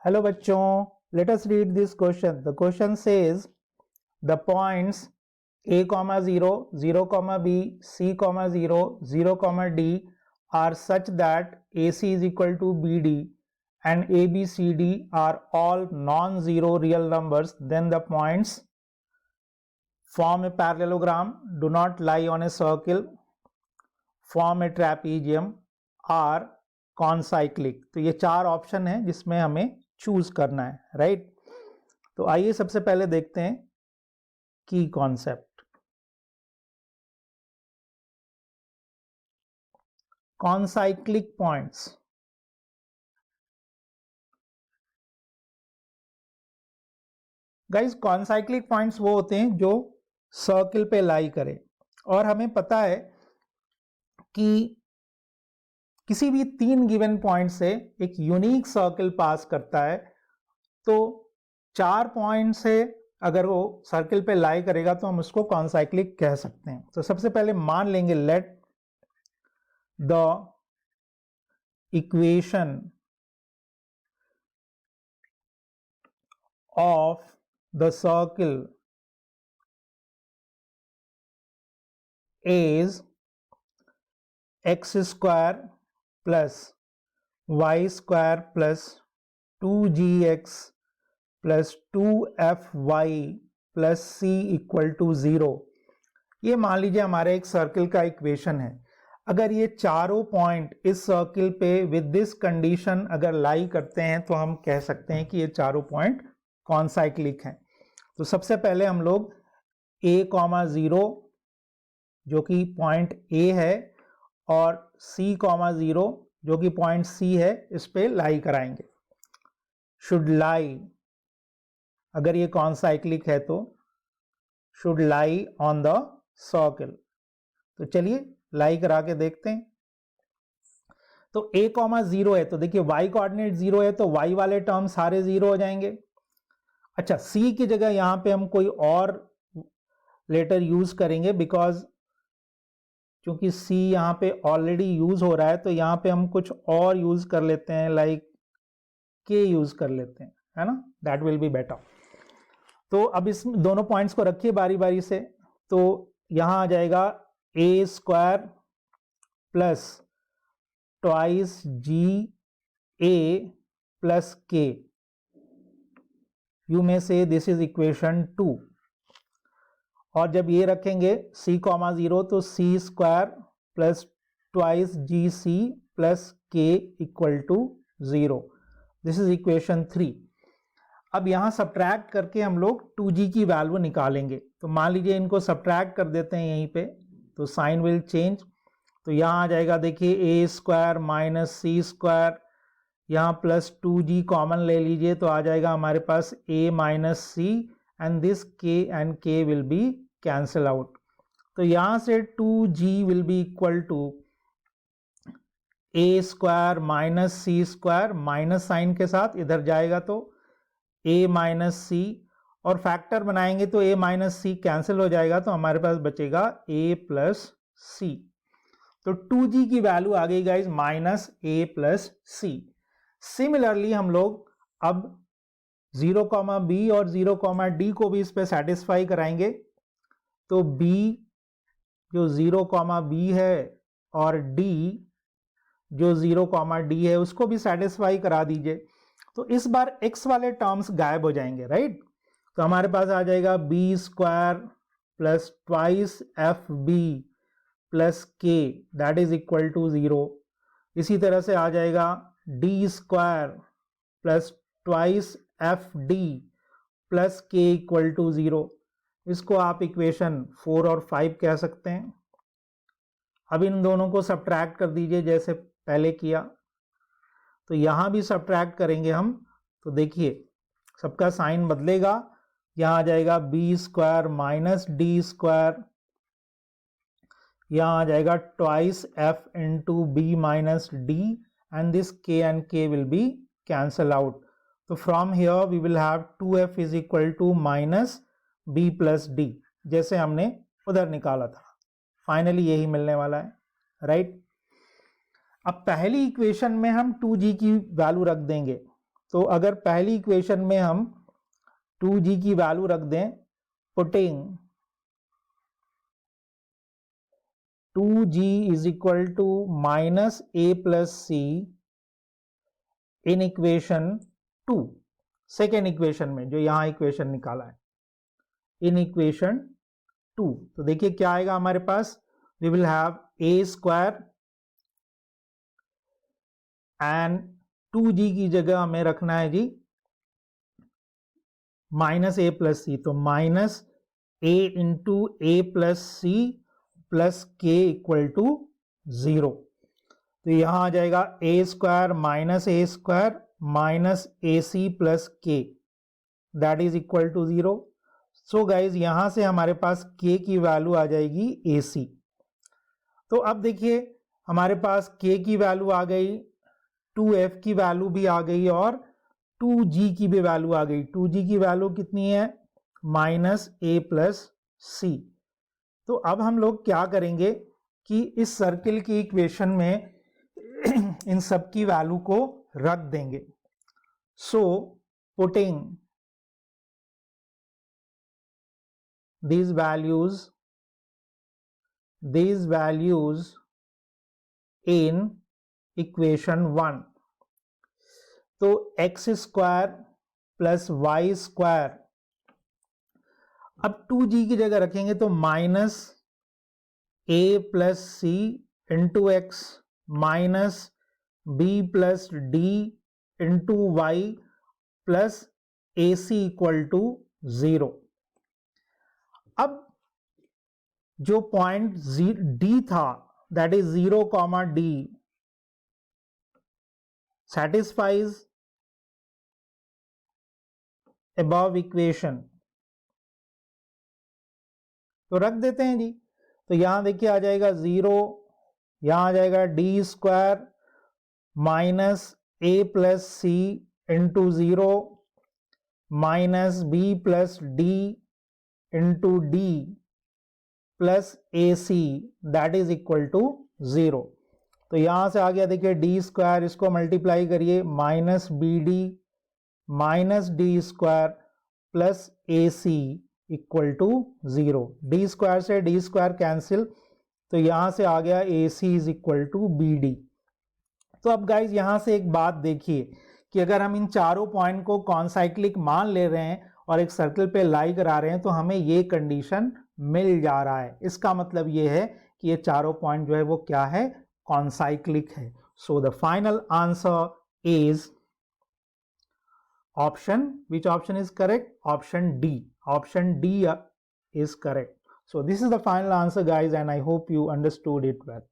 Hello bachchon, let us read this question. The question says the points a comma 0, 0 comma b, c comma 0, 0 comma d are such that AC is equal to BD and ABCD are all non-zero real numbers. Then the points form a parallelogram, do not lie on a circle, form a trapezium, are कॉनसाइक्लिक। तो ये चार option है जिसमें हमें choose करना है, right. तो आइए सबसे पहले देखते हैं की कॉन्सेप्ट। कॉनसाइक्लिक पॉइंट्स, गाइस कॉनसाइक्लिक पॉइंट्स वो होते हैं जो सर्किल पे लाई करे, और हमें पता है कि किसी भी तीन गिवन पॉइंट से एक यूनिक सर्किल पास करता है। तो चार पॉइंट से अगर वो सर्किल पे लाई करेगा तो हम उसको कॉनसाइक्लिक कह सकते हैं। तो सबसे पहले मान लेंगे let the equation of the circle is x square plus y square plus 2gx plus 2fy plus c equal to 0। ये मान लीजिए हमारे एक सर्किल का इक्वेशन है। अगर ये चारों पॉइंट इस सर्किल पे विद दिस कंडीशन अगर लाई करते हैं तो हम कह सकते हैं कि ये चारों पॉइंट कॉनसाइक्लिक हैं। तो सबसे पहले हम लोग a, 0 जो कि पॉइंट A है और c, 0 जो कि पॉइंट C है, इस पे लाई कराएंगे। शुड लाई, अगर ये कॉनसाइक्लिक है तो should lie on the circle. तो चलिए लाई करा के देखते हैं। तो a, 0 है तो देखिए y कोऑर्डिनेट 0 है तो y वाले टर्म सारे 0 हो जाएंगे। अच्छा, c की जगह यहां पे हम कोई और लेटर यूज करेंगे, बिकॉज क्योंकि c यहां पे ऑलरेडी यूज हो रहा है तो यहां पे हम कुछ और यूज कर लेते हैं, लाइक k यूज कर लेते हैं, है ना, दैट विल बी बेटर। तो अब इस दोनों पॉइंट्स को रखिए बारी बारी से। तो यहां आ जाएगा a square plus twice g a plus k. You may say this is equation 2। और जब ये रखेंगे c, 0 तो c square plus twice g c plus k equal to 0। This is equation 3। अब यहां सब्ट्रैक्ट करके हम लोग 2g की वैल्यू निकालेंगे। तो मान लीजिए इनको सब्ट्रैक्ट कर देते हैं यहीं पे, तो साइन विल चेंज। तो यहां आ जाएगा देखिए a square minus c square, यहाँ प्लस 2g कॉमन ले लीजिए तो आ जाएगा हमारे पास a minus c and this k and k will be cancel out. तो यहां से 2g will be equal to a square minus c square, minus sign के साथ इधर जाएगा तो a माइनस सी, और फैक्टर बनाएंगे तो a माइनस सी कैंसिल हो जाएगा तो हमारे पास बचेगा a प्लस सी। तो 2g की वैल्यू आ गई guys minus a plus c. Similarly हम लोग अब 0, b और 0, d को भी इस पे सेटिस्फाई कराएंगे। तो b जो 0, b है और d जो 0, d है उसको भी सेटिस्फाई करा दीजिए। तो इस बार x वाले टर्म्स गायब हो जाएंगे, राइट। तो हमारे पास आ जाएगा b square plus twice f b plus k that is equal to 0। इसी तरह से आ जाएगा d square plus twice f d plus k equal to 0। इसको आप इक्वेशन 4 और 5 कह सकते हैं। अब इन दोनों को सब्ट्रैक्ट कर दीजिए जैसे पहले किया। तो यहां भी सब्ट्रैक्ट करेंगे हम, तो देखिए सबका साइन बदलेगा। यहां आ जाएगा b square minus d square, यहां आ जाएगा twice f into b minus d and this k and k will be cancel out. So from here we will have 2f is equal to minus b plus d, जैसे हमने उधर निकाला था। Finally यही मिलने वाला है, राइट। अब पहली इक्वेशन में हम 2g की वैल्यू रख देंगे। तो अगर पहली इक्वेशन में हम 2g की वैल्यू रख दें, putting 2g is equal to minus a plus c in equation 2, second equation में जो यहां इक्वेशन निकाला है, इन इक्वेशन 2, तो देखिए क्या आएगा हमारे पास, we will have a square and 2g की जगह हमें रखना है g minus a plus c, तो minus a into a plus c plus k equal to 0। तो यहां आ जाएगा a square minus a square minus a c plus k, that is equal to 0। So guys यहां से हमारे पास k की value आ जाएगी ए सी। तो अब देखिए हमारे पास k की वैल्यू आ गई, 2f की वैल्यू भी आ गई और 2g की भी वैल्यू आ गई। 2g की वैल्यू कितनी है, माइनस a प्लस सी। तो अब हम लोग क्या करेंगे कि इस सर्किल की इक्वेशन में इन सब की वैल्यू को रख देंगे। So putting these values in equation 1, तो x square plus y square, अब 2g की जगह रखेंगे तो minus a plus c into x minus b plus d into y plus a c equal to 0। अब जो पॉइंट डी था, that is 0 comma d, satisfies above equation, तो रख देते हैं जी। तो यहां देखिए आ जाएगा 0, यहां आ जाएगा d square minus a plus c into 0 minus b plus d into d plus a c, that is equal to 0। तो यहां से आ गया देखिए डी स्क्वायर, इसको मल्टीप्लाई करिए, minus b d minus d square plus a c equal to 0। D square से d square cancel, तो यहां से आ गया a c is equal to b d. तो अब गाइज यहां से एक बात देखिए कि अगर हम इन चारों पॉइंट को कॉन्साइक्लिक मान ले रहे हैं और एक सर्कल पे लाई करा रहे हैं तो हमें ये कंडीशन मिल जा रहा है। इसका मतलब ये है कि ये चारों पॉइंट जो है वो क्या है, कॉन्साइक्लिक है। So the final answer is option, which option is correct, option D, option D is correct. So this is the final answer guys, and I hope you understood it well.